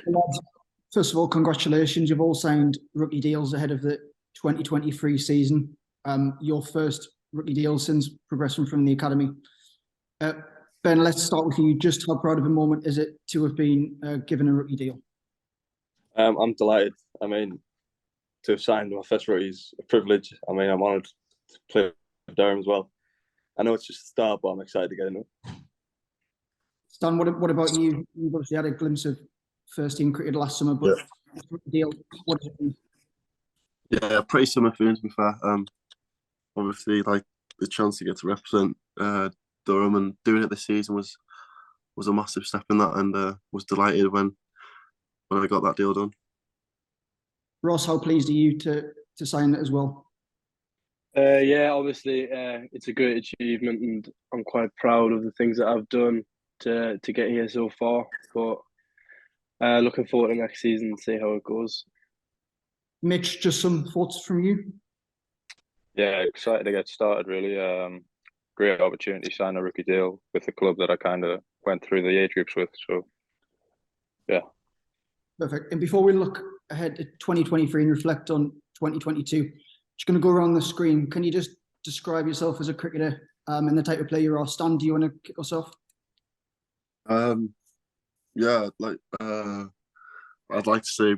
Lads, first of all, congratulations. You've all signed rookie deals ahead of the 2023 season. Your first rookie deal since progressing from the academy. Ben, let's start with you. Just how proud of a moment is it to have been given a rookie deal? I'm delighted. I mean, to have signed my first rookie is a privilege. I mean, I'm honoured to play with Durham as well. I know it's just a start, but I'm excited to get into it. Stan, what about you? You've obviously had a glimpse of first team cricket last summer, but deal, what does it mean? Yeah, pretty similar feelings, to be fair. Obviously, like the chance to get to represent Durham and doing it this season was a massive step in that, and was delighted when I got that deal done. Ross, how pleased are you to sign it as well? Yeah, obviously, it's a great achievement, and I'm quite proud of the things that I've done to get here so far. But looking forward to next season and see how it goes. Mitch, just some thoughts from you? Yeah, excited to get started, really. Great opportunity to sign a rookie deal with a club that I kind of went through the age groups with. So, yeah. Perfect. And before we look ahead to 2023 and reflect on 2022, just going to go around the screen. Can you just describe yourself as a cricketer and the type of player you are? Stan, do you want to kick us off? Yeah, like I'd like to say a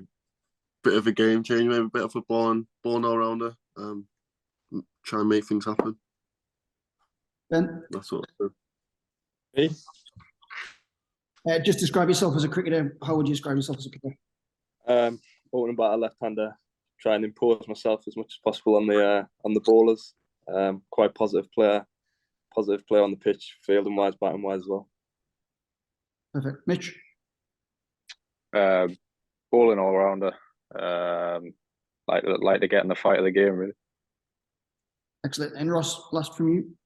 bit of a game changer, maybe a bit of a ball all-rounder. Try and make things happen. Ben? That's what I do. Me? Just describe yourself as a cricketer. How would you describe yourself as a cricketer? Opening batter, left-hander, try and impose myself as much as possible on the bowlers. Quite positive player on the pitch, fielding wise, batting wise as well. Perfect. Mitch? Bowling all rounder. Like to get in the fight of the game, really. Excellent. And Ross, last from you?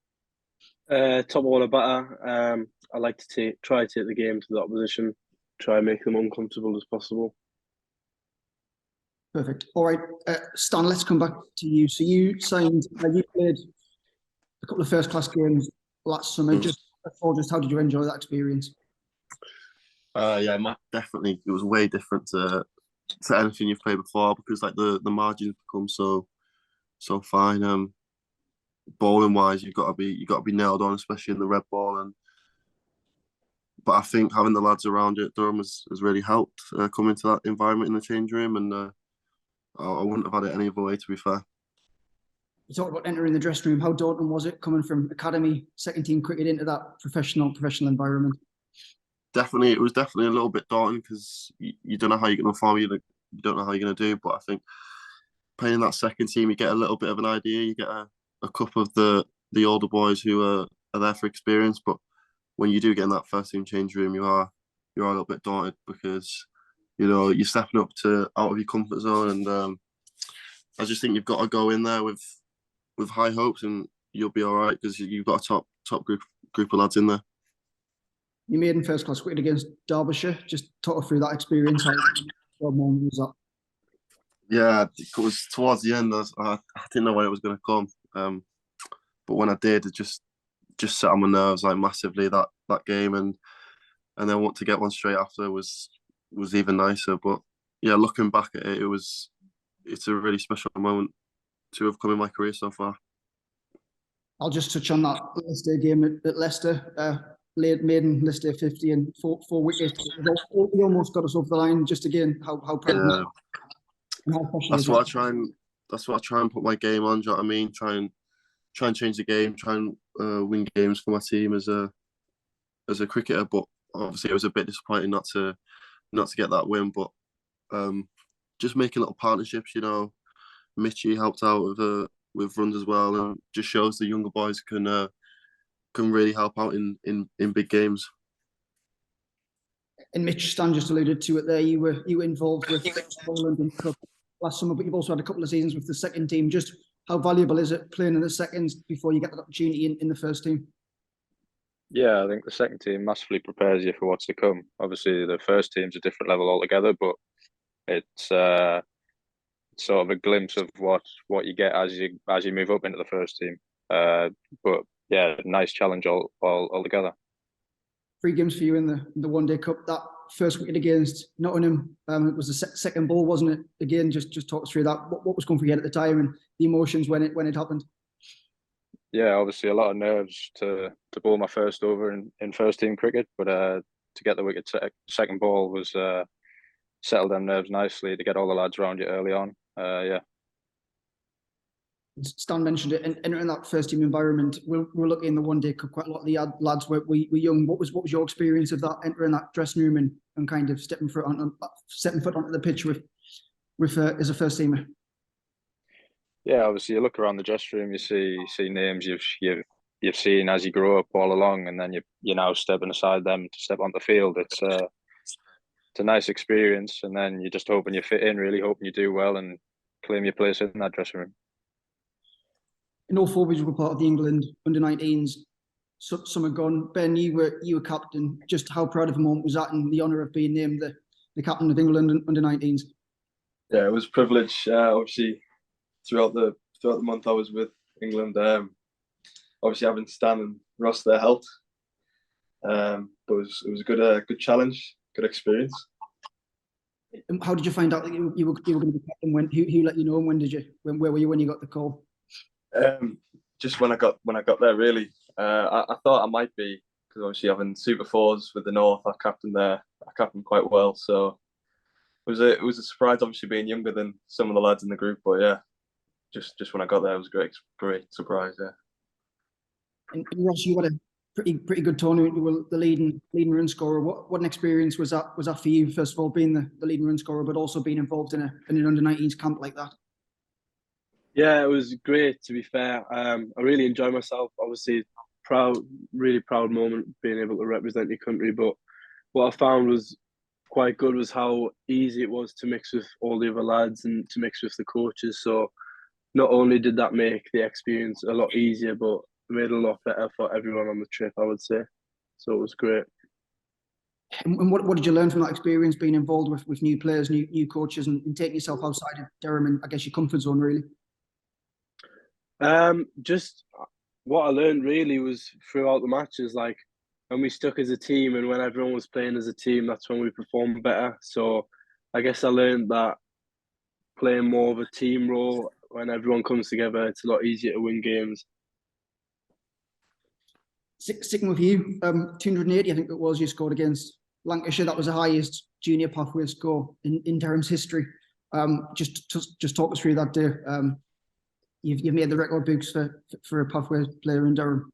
Top order batter. I like to try to take the game to the opposition, try and make them uncomfortable as possible. Perfect. All right, Stan, let's come back to you. So you signed, you played a couple of first-class games last summer. Just how did you enjoy that experience? Yeah, definitely. It was way different to anything you've played before, because like the margins become so fine. Bowling wise, you've got to be nailed on, especially in the red ball. But I think having the lads around you at Durham has really helped come into that environment in the change room, and I wouldn't have had it any other way, to be fair. You talked about entering the dressing room. How daunting was it coming from academy, second team cricket into that professional environment? Definitely, it was definitely a little bit daunting, because you don't know how you're going to perform, you don't know how you're going to do. But I think playing in that second team, you get a little bit of an idea. You get a couple of the older boys who are there for experience. But when you do get in that first team change room, you're a little bit daunted, because you're stepping up to out of your comfort zone, and I just think you've got to go in there with high hopes, and you'll be all right, because you've got a top group of lads in there. You made in first class cricket against Derbyshire. Just talk us through that experience. How was that? Yeah, it was towards the end. I didn't know when it was going to come, but when I did, it just set on my nerves like massively, that game, and then want to get one straight after was even nicer. But yeah, looking back at it, it's a really special moment to have come in my career so far. I'll just touch on that Leicester game at Leicester. Maiden Leicester 50 and four wickets. He almost got us over the line. Just again, how proud. That's what I try and put my game on. Do you know what I mean? Try and change the game. Try and win games for my team as a cricketer. But obviously, it was a bit disappointing not to get that win. But just making little partnerships. Mitchie helped out with runs as well, and just shows the younger boys can really help out in big games. And Mitch, Stan just alluded to it there. You were involved with Poland and Cup last summer, but you've also had a couple of seasons with the second team. Just how valuable is it playing in the seconds before you get that opportunity in the first team? Yeah, I think the second team massively prepares you for what's to come. Obviously, the first team's a different level altogether, but it's sort of a glimpse of what you get as you move up into the first team. But yeah, nice challenge all together. 3 games for you in the one day cup. That first wicket against Nottingham, it was the second ball, wasn't it? Again, just talk us through that. What was going through your head at the time and the emotions when it happened? Yeah, obviously a lot of nerves to bowl my first over in first team cricket, but to get the wicket second ball was settled them nerves nicely to get all the lads around you early on. Yeah. Stan mentioned it, and entering that first team environment, we're looking in the one day cup. Quite a lot of the lads were young. What was your experience of that, entering that dressing room and kind of stepping foot onto the pitch with as a first teamer? Yeah, obviously you look around the dressing room, you see names you've seen as you grow up all along, and then you're now stepping aside them to step onto the field. It's a nice experience, and then you're just hoping you fit in, really hoping you do well and claim your place in that dressing room. In all four of you were part of the England under-19s. Some are gone. Ben, you were captain. Just how proud of a moment was that, and the honour of being named the captain of England under-19s? Yeah, it was a privilege. Obviously, throughout the month I was with England, obviously having Stan and Ross there helped. But it was a good challenge, good experience. And how did you find out that you were going to be captain? Who let you know, and where were you when you got the call? Just when I got there, really. I thought I might be, because obviously having Super Fours with the North, I captained quite well. So it was a surprise, obviously being younger than some of the lads in the group. But yeah, just when I got there, it was a great surprise. Yeah. And Ross, you had a pretty good tournament. You were the leading run scorer. What an experience was that for you? First of all, being the leading run scorer, but also being involved in an under-19s camp like that. Yeah, it was great, to be fair. I really enjoyed myself. Obviously, really proud moment being able to represent your country. But what I found was quite good was how easy it was to mix with all the other lads and to mix with the coaches. So not only did that make the experience a lot easier, but it made it a lot better for everyone on the trip, I would say. So it was great. And what did you learn from that experience, being involved with new players, new coaches, and taking yourself outside of Durham and I guess your comfort zone, really? Just what I learned really was throughout the matches, like when we stuck as a team and when everyone was playing as a team, that's when we performed better. So I guess I learned that playing more of a team role, when everyone comes together, it's a lot easier to win games. Sticking with you, 280, I think it was, you scored against Lancashire. That was the highest junior pathway score in Durham's history. Just talk us through that day. You've made the record books for a pathway player in Durham.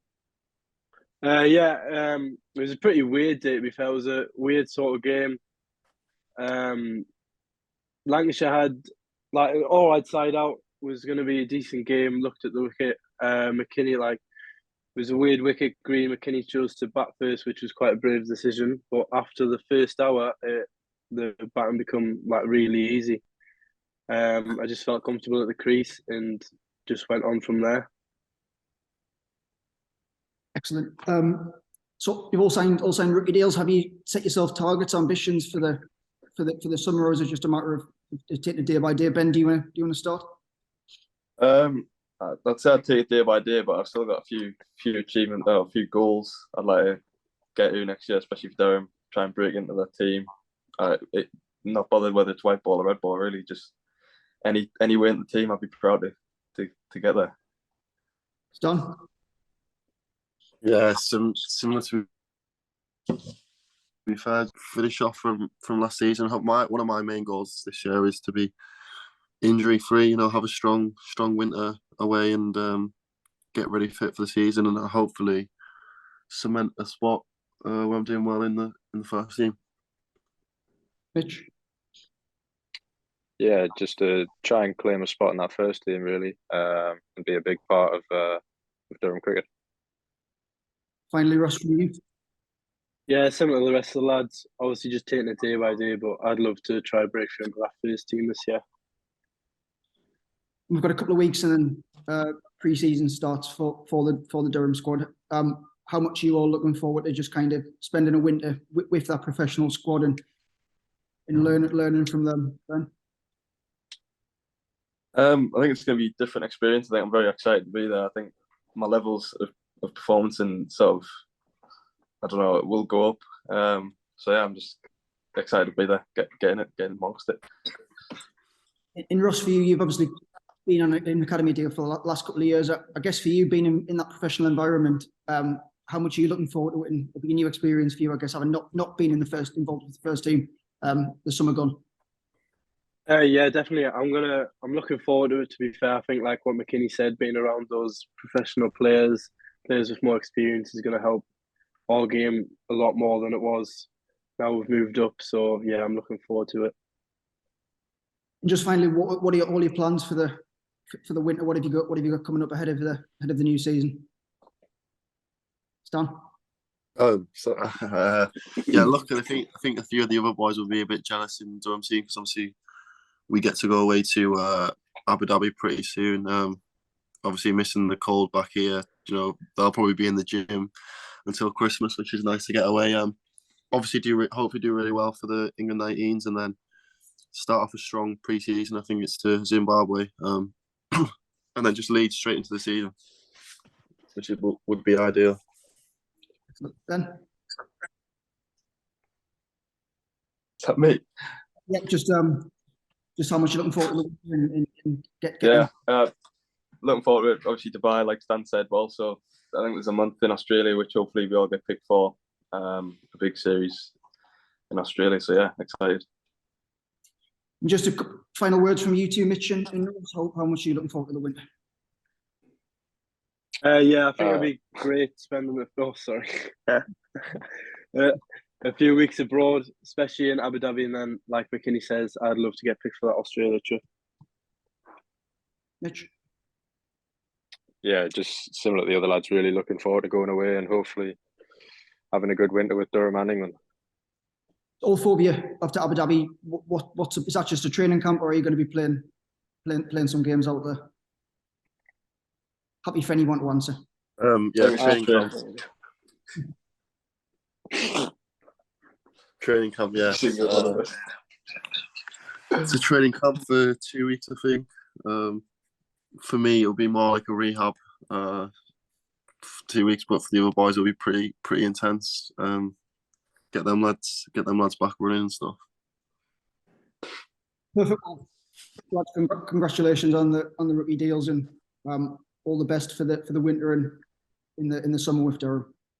Yeah, it was a pretty weird day, to be fair. It was a weird sort of game. Lancashire had, like, all right side out, was going to be a decent game. Looked at the wicket. McKinney, like, it was a weird wicket. Green, McKinney chose to bat first, which was quite a brave decision. But after the first hour, the batting become like really easy. I just felt comfortable at the crease and just went on from there. Excellent. So you've all signed rookie deals. Have you set yourself targets, ambitions for the summer, or is it just a matter of taking it day by day? Ben, do you want to start? I'd say I'd take it day by day, but I've still got a few goals I'd like to get to next year, especially for Durham. Try and break into that team. Not bothered whether it's white ball or red ball. Really, just any way in the team, I'd be proud to get there. It's done. Yeah, similar to be fair. Finish off from last season. One of my main goals this year is to be injury free. Have a strong winter away and get ready fit for the season, and hopefully cement a spot where I'm doing well in the first team. Mitch. Yeah, just to try and claim a spot in that first team, really, and be a big part of Durham Cricket. Finally, Ross, from you. Yeah, similar to the rest of the lads. Obviously, just taking it day by day, but I'd love to try break through into that first team this year. We've got a couple of weeks and then pre-season starts for the Durham squad. How much are you all looking forward to just kind of spending a winter with that professional squad and learning from them, Ben? I think it's going to be a different experience. I think I'm very excited to be there. I think my levels of performance and sort of, I don't know, it will go up. So yeah, I'm just excited to be there, getting amongst it. In Ross, for you, you've obviously been on an academy deal for the last couple of years. I guess for you, being in that professional environment, how much are you looking forward to it? And it'll be a new experience for you, I guess, having not been involved with the first team the summer gone. Yeah, definitely. I'm looking forward to it. To be fair, I think like what McKinney said, being around those professional players with more experience is going to help our game a lot more than it was. Now we've moved up, so yeah, I'm looking forward to it. And just finally, what are all your plans for the winter? What have you got coming up ahead of the new season? Stan? Yeah, look, I think a few of the other boys will be a bit jealous in Durham team because obviously we get to go away to Abu Dhabi pretty soon. Obviously missing the cold back here, they'll probably be in the gym until Christmas, which is nice to get away. Obviously hopefully do really well for the England 19s and then start off a strong pre-season. I think it's to Zimbabwe, and then just lead straight into the season, which would be ideal. Ben? Is that me? Yeah, just how much you're looking forward to looking forward to it. Obviously Dubai, like Stan said, but also I think there's a month in Australia which hopefully we all get picked for, a big series in Australia. So yeah, excited. And just a final words from you two, Mitch and Ross. How much are you looking forward to the winter? Yeah, I think it'd be great spending with. Oh, sorry. A few weeks abroad, especially in Abu Dhabi, and then, like McKinney says, I'd love to get picked for that Australia trip. Mitch? Yeah, just similar to the other lads, really looking forward to going away and hopefully having a good winter with Durham and England. All four of you after Abu Dhabi, is that just a training camp, or are you going to be playing some games out there? Happy for anyone to answer. Yeah, training camp. Training camp, yeah. It's a training camp for 2 weeks, I think. For me, it'll be more like a rehab. 2 weeks, but for the other boys, it'll be pretty intense. Get them lads back running and stuff. Perfect. Congratulations on the rookie deals, and all the best for the winter and in the summer with Durham.